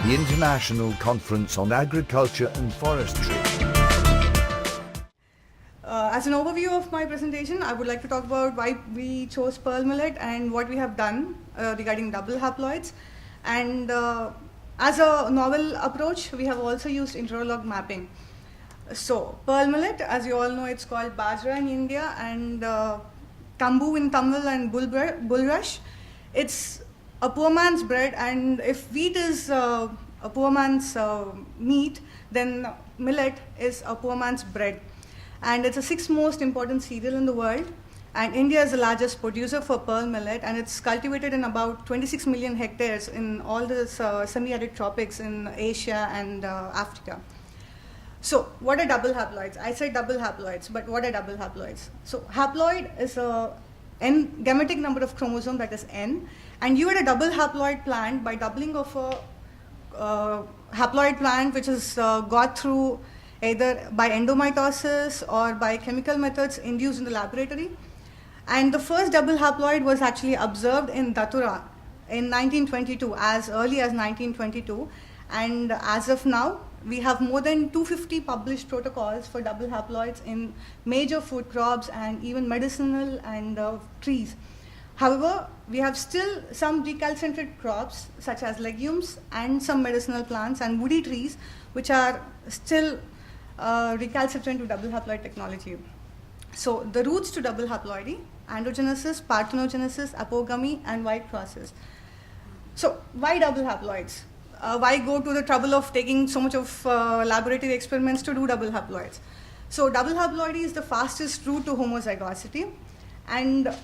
the International Conference on Agriculture and Forestry. As an overview of my presentation, I would like to talk about why we chose pearl millet and what we have done regarding double haploids. And as a novel approach, we have also used interlog mapping. So pearl millet, as you all know, it's called bajra in India, and tambu in Tamil, and bulrush. It's a poor man's bread, and if wheat is a poor man's meat, then millet is a poor man's bread. And it's the sixth most important cereal in the world. And India is the largest producer for pearl millet, and it's cultivated in about 26 million hectares in all the semi-arid tropics in Asia and Africa. So what are double haploids? I said double haploids, but what are double haploids? So haploid is a n gametic number of chromosome, that is n, and you had a double haploid plant by doubling of a haploid plant which is got through either by endomitosis or by chemical methods induced in the laboratory. And the first double haploid was actually observed in Datura in 1922, as early as 1922. And as of now, we have more than 250 published protocols for double haploids in major food crops and even medicinal and trees. However, we have still some recalcitrant crops such as legumes and some medicinal plants and woody trees which are still recalcitrant to double haploid technology. So the routes to double haploidy: androgenesis, parthenogenesis, apogamy, and white crosses. So why double haploids? Why go to the trouble of taking so much of laboratory experiments to do double haploids? So double haploidy is the fastest route to homozygosity, and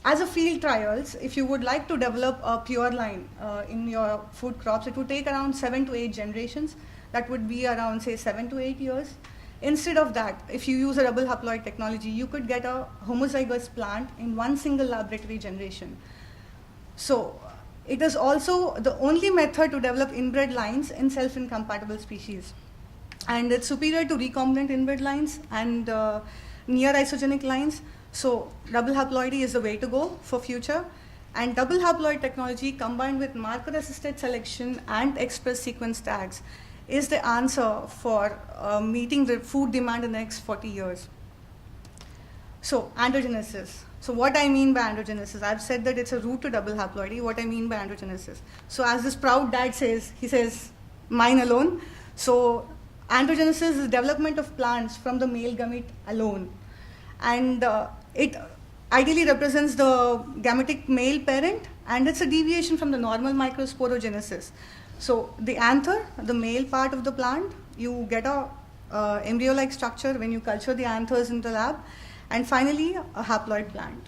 as a field trials, if you would like to develop a pure line in your food crops, it would take around 7 to 8 generations. That would be around, say, 7 to 8 years. Instead of that, if you use a double haploid technology, you could get a homozygous plant in one single laboratory generation. So it is also the only method to develop inbred lines in self-incompatible species. And it's superior to recombinant inbred lines and near isogenic lines. So double haploidy is the way to go for future. And double haploid technology combined with marker-assisted selection and express sequence tags is the answer for meeting the food demand in the next 40 years. So androgenesis. So what I mean by androgenesis, I've said that it's a route to double haploidy. What I mean by androgenesis. So as this proud dad says, he says, mine alone. So androgenesis is development of plants from the male gamete alone. And it ideally represents the gametic male parent, and it's a deviation from the normal microsporogenesis. So the anther, the male part of the plant, you get a embryo-like structure when you culture the anthers in the lab, and finally a haploid plant.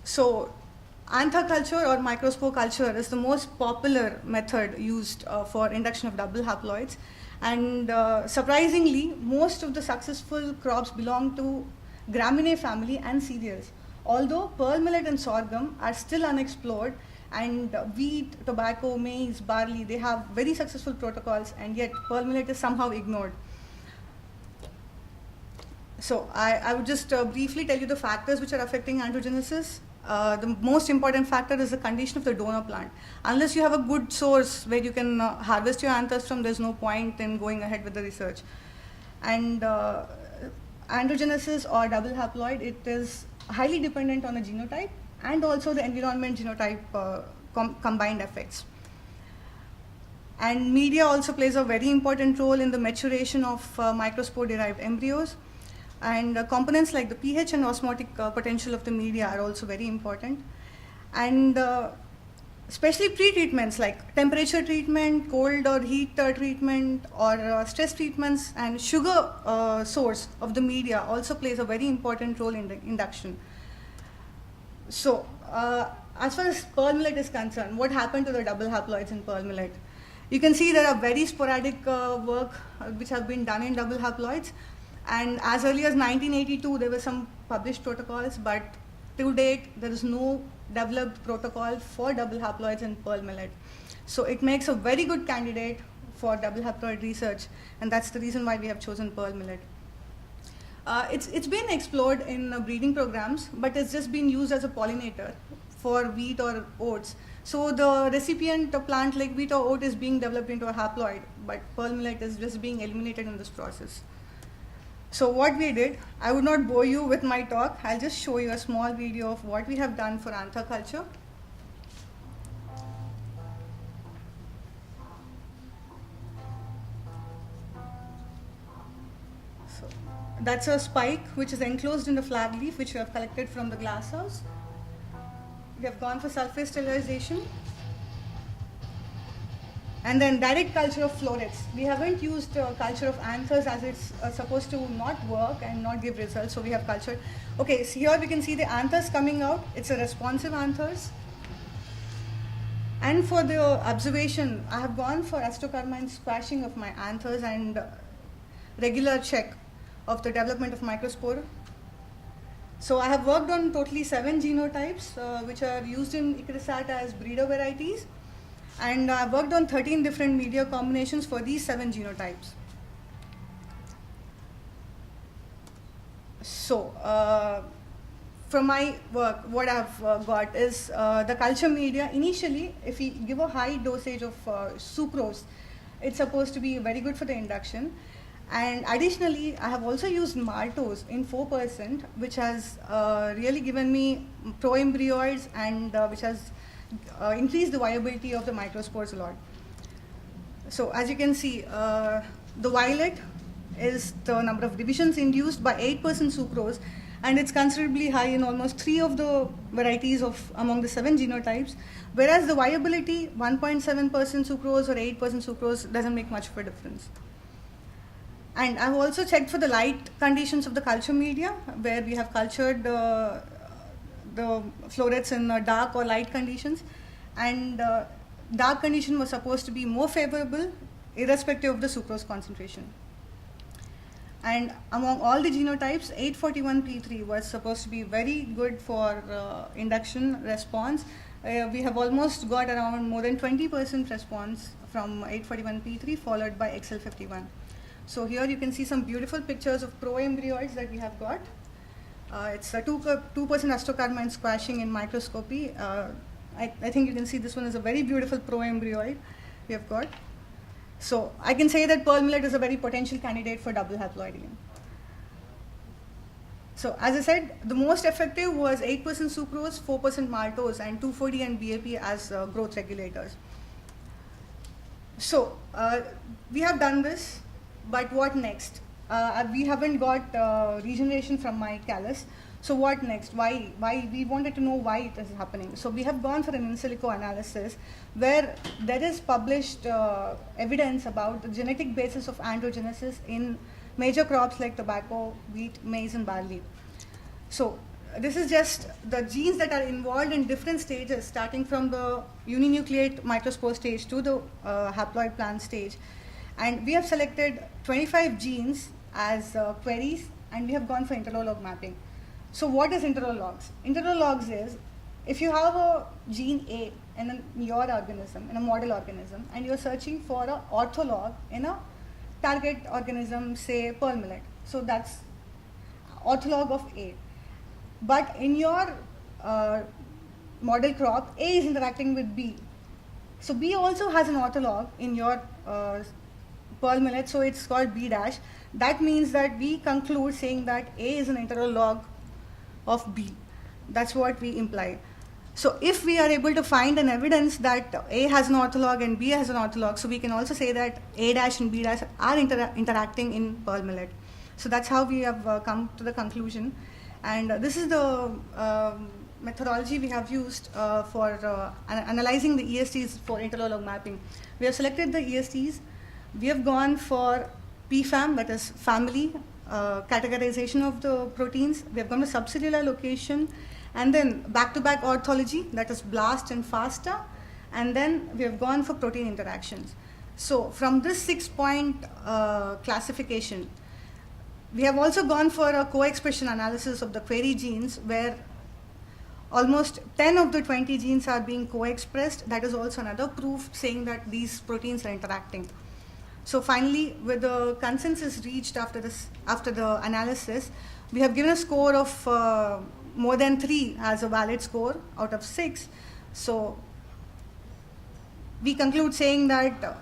So anther culture or microspore culture is the most popular method used for induction of double haploids, and surprisingly, most of the successful crops belong to Graminae family and cereals. Although pearl millet and sorghum are still unexplored, and wheat, tobacco, maize, barley, they have very successful protocols, and yet pearl millet is somehow ignored. So I would just briefly tell you the factors which are affecting androgenesis. The most important factor is the condition of the donor plant. Unless you have a good source where you can harvest your anthers from, there's no point in going ahead with the research. And androgenesis or double haploid, it is highly dependent on the genotype and also the environment genotype combined effects. And media also plays a very important role in the maturation of microspore-derived embryos. And components like the pH and osmotic potential of the media are also very important. And especially pre-treatments like temperature treatment, cold or heat treatment, or stress treatments, and sugar source of the media also plays a very important role in the induction. So as far as pearl millet is concerned, what happened to the double haploids in pearl millet? You can see there are very sporadic work which have been done in double haploids. And as early as 1982, there were some published protocols, but to date, there is no developed protocol for double haploids in pearl millet. So it makes a very good candidate for double haploid research, and that's the reason why we have chosen pearl millet. It's been explored in breeding programs, but it's just been used as a pollinator for wheat or oats. So the recipient plant like wheat or oat is being developed into a haploid, but pearl millet is just being eliminated in this process. So what we did, I would not bore you with my talk. I'll just show you a small video of what we have done for anther culture. So that's a spike which is enclosed in the flag leaf, which we have collected from the glass house. We have gone for sulfate sterilization. And then direct culture of florets. We haven't used culture of anthers as it's supposed to not work and not give results, so we have cultured. Okay, so here we can see the anthers coming out. It's a responsive anthers. And for the observation, I have gone for astrocarmine squashing of my anthers and regular check of the development of microspore. So I have worked on totally 7 genotypes which are used in Ichrysata as breeder varieties. And I've worked on 13 different media combinations for these 7 genotypes. So, from my work, what I've got is the culture media. Initially, if we give a high dosage of sucrose, it's supposed to be very good for the induction. And additionally, I have also used maltose in 4%, which has really given me proembryoids and which has increase the viability of the microspores a lot. So as you can see, the violet is the number of divisions induced by 8% sucrose, and it's considerably high in almost 3 of the varieties of among the 7 genotypes, whereas the viability 1.7% sucrose or 8% sucrose doesn't make much of a difference. And I've also checked for the light conditions of the culture media, where we have cultured the florets in dark or light conditions, and dark condition was supposed to be more favorable irrespective of the sucrose concentration. And among all the genotypes, 841p3 was supposed to be very good for induction response. We have almost got around more than 20% response from 841p3 followed by XL51. So here you can see some beautiful pictures of proembryoids that we have got. It's a 2% astrocarmine squashing in microscopy. I think you can see this one is a very beautiful proembryoid we have got. So I can say that pearl millet is a very potential candidate for double haploidium. So as I said, the most effective was 8% sucrose, 4% maltose, and 2,4-D and BAP as growth regulators. So we have done this, but what next? We haven't got regeneration from my callus. So what next? Why we wanted to know why it is happening. So we have gone for an in silico analysis where there is published evidence about the genetic basis of androgenesis in major crops like tobacco, wheat, maize, and barley. So this is just the genes that are involved in different stages, starting from the uninucleate microspore stage to the haploid plant stage. And we have selected 25 genes as queries, and we have gone for interlog mapping. So what is interlogs? Interlogs is, if you have a gene A in your organism, in a model organism, and you're searching for an ortholog in a target organism, say pearl millet. So that's ortholog of A. But in your model crop, A is interacting with B. So B also has an ortholog in your pearl millet, so it's called B dash. That means that we conclude saying that A is an interlog of B. That's what we imply. So if we are able to find an evidence that A has an ortholog and B has an ortholog, so we can also say that A dash and B dash are interacting in pearl millet. So that's how we have come to the conclusion. And this is the methodology we have used for analyzing the ESTs for interlog mapping. We have selected the ESTs. We have gone for PFAM, that is family, categorization of the proteins. We have gone to subcellular location, and then back-to-back orthology, that is BLAST and FASTA, and then we have gone for protein interactions. So from this 6-point classification, we have also gone for a co-expression analysis of the query genes, where almost 10 of the 20 genes are being co-expressed. That is also another proof saying that these proteins are interacting. So finally, with the consensus reached after the analysis, we have given a score of more than 3 has a valid score out of 6. So we conclude saying that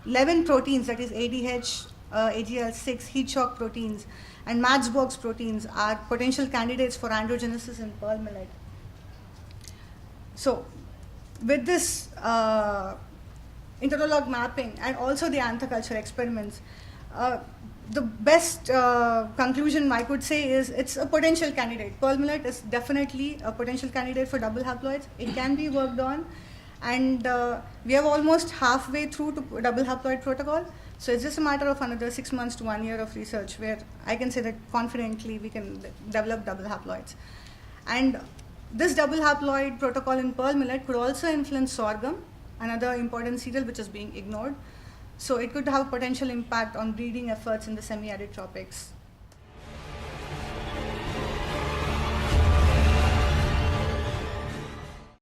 11 proteins, that is ADH, AGL6, heat shock proteins, and Madsburg's proteins are potential candidates for androgenesis in pearl millet. So with this interlog mapping and also the anthoculture experiments, the best conclusion I could say is it's a potential candidate. Pearl millet is definitely a potential candidate for double haploids. It can be worked on, and we are almost halfway through to double haploid protocol. So it's just a matter of another 6 months to 1 year of research where I can say that confidently we can develop double haploids. And this double haploid protocol in pearl millet could also influence sorghum, another important cereal which is being ignored. So it could have potential impact on breeding efforts in the semi-arid tropics.